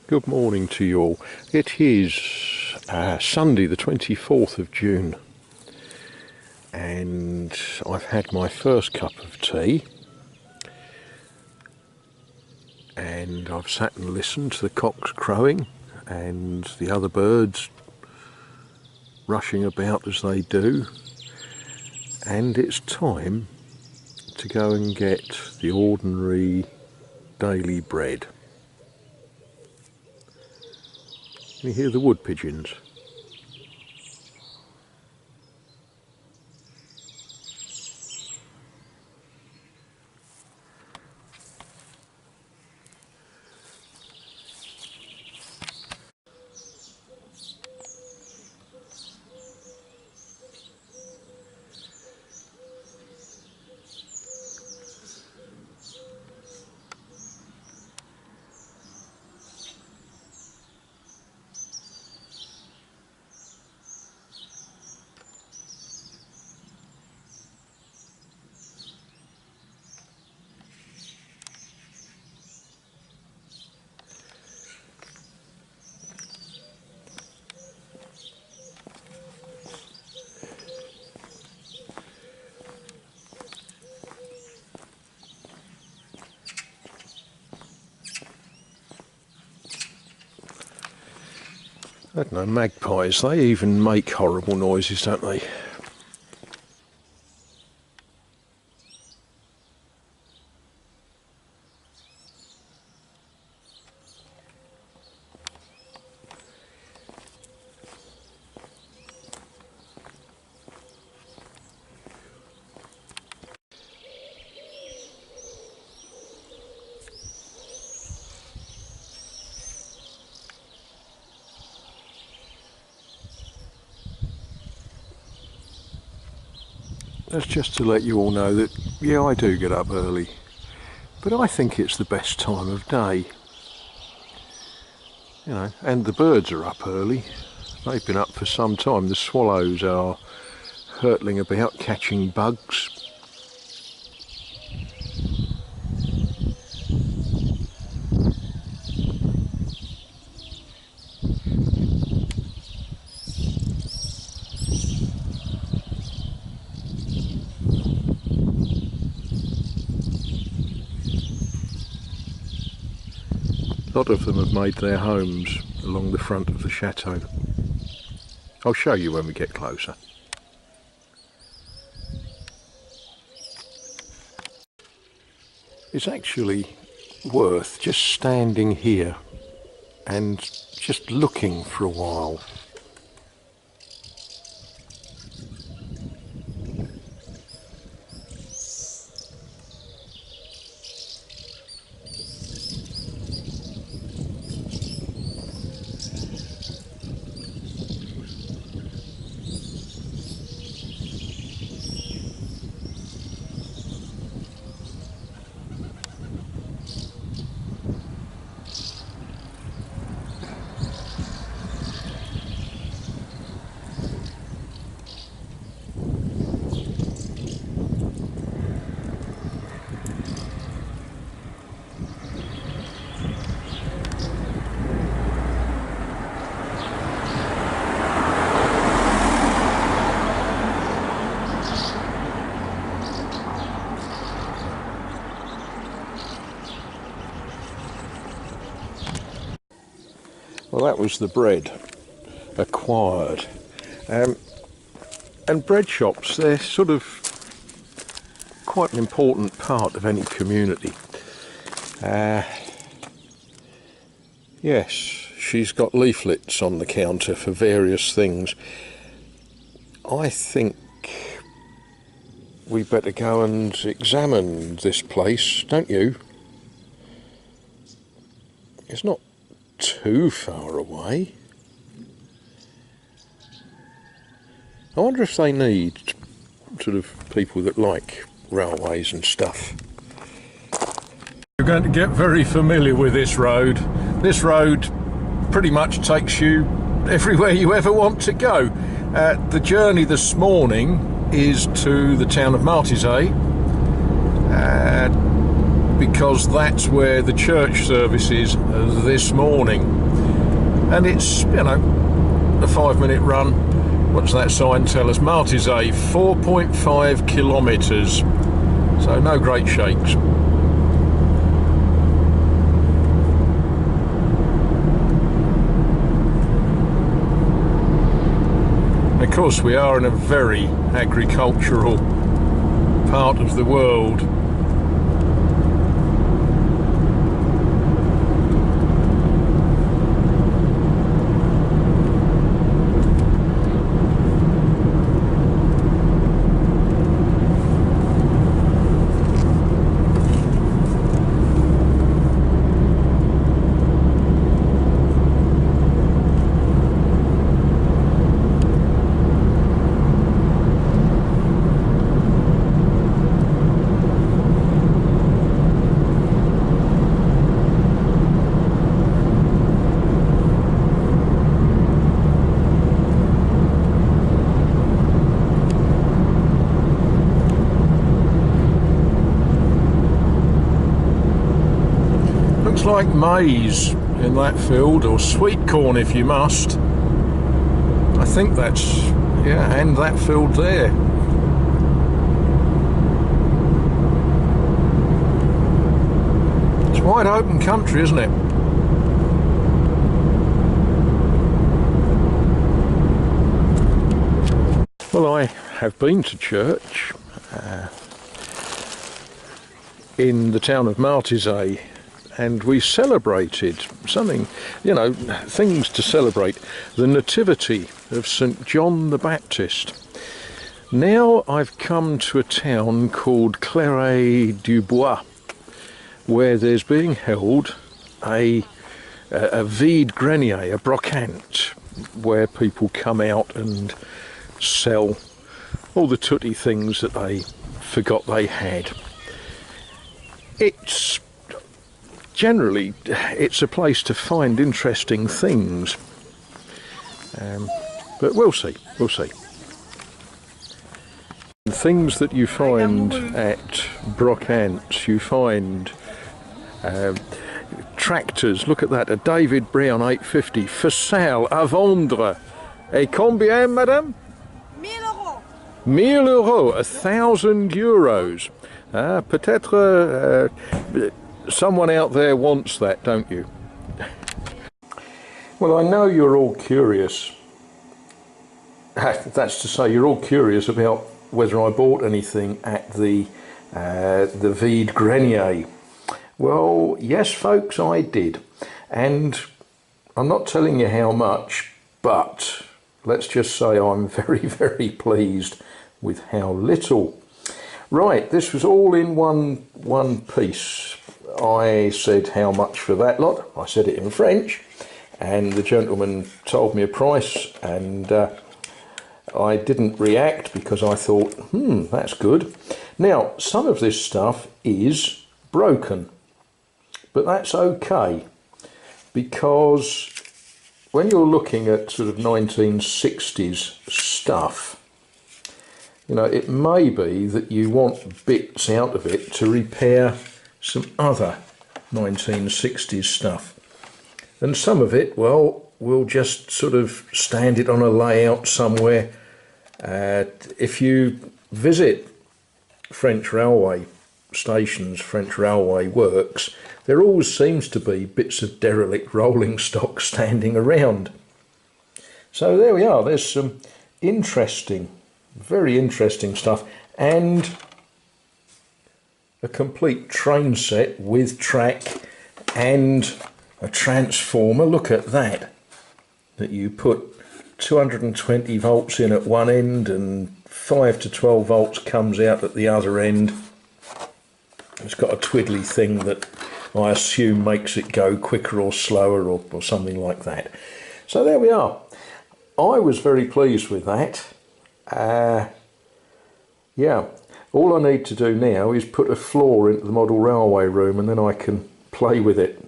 Good morning to you all. It is Sunday the 24th of June and I've had my first cup of tea and I've sat and listened to the cocks crowing and the other birds rushing about as they do, and it's time to go and get the ordinary daily bread. Can you hear the wood pigeons? I don't know, magpies, they even make horrible noises, don't they? That's just to let you all know that, yeah, I do get up early, but I think it's the best time of day. You know, and the birds are up early. They've been up for some time. The swallows are hurtling about catching bugs. A lot of them have made their homes along the front of the chateau. I'll show you when we get closer. It's actually worth just standing here and just looking for a while. Well, that was the bread acquired. And bread shops, they're sort of quite an important part of any community. Yes, she's got leaflets on the counter for various things. I think we better go and examine this place, don't you? It's not too far away. I wonder if they need sort of people that like railways and stuff. You're going to get very familiar with this road. This road pretty much takes you everywhere you ever want to go. The journey this morning is to the town of Martizay. because that's where the church service is this morning. And it's, you know, a 5-minute run. What's that sign tell us? Martizay, 4.5 kilometres. So no great shakes. Of course, we are in a very agricultural part of the world. Like maize in that field, or sweet corn if you must. I think that's, yeah, and that field there. It's wide open country, isn't it? Well, I have been to church in the town of Martizay, and we celebrated something, you know, things to celebrate, the Nativity of St. John the Baptist. Now I've come to a town called Claret-du-Bois, where there's being held a vide grenier, a brocante, where people come out and sell all the tutty things that they forgot they had. Generally, it's a place to find interesting things, but we'll see. Things that you find at brocantes, you find tractors. Look at that, a David Brown 850 for sale, à vendre. Et combien, madame? 1000 euros. 1000 euros, 1,000 euros. Peut-être. Someone out there wants that, don't you? Well, I know you're all curious. That's to say, you're all curious about whether I bought anything at the vide grenier. Well, yes, folks, I did. And I'm not telling you how much, but let's just say I'm very, very pleased with how little. Right, this was all in one piece. I said how much for that lot. I said it in French, and the gentleman told me a price, and I didn't react because I thought, that's good. Now, some of this stuff is broken, but that's okay, because when you're looking at sort of 1960s stuff, you know, it may be that you want bits out of it to repair some other 1960s stuff. And some of it, well, we'll just sort of stand it on a layout somewhere. If you visit French railway stations, French railway works, there always seems to be bits of derelict rolling stock standing around. So there we are, there's some interesting, very interesting stuff, and a complete train set with track and a transformer. Look at that you put 220 volts in at one end and 5 to 12 volts comes out at the other end. It's got a twiddly thing that I assume makes it go quicker or slower or something like that. So there we are. I was very pleased with that. Yeah, all I need to do now is put a floor into the model railway room, and then I can play with it.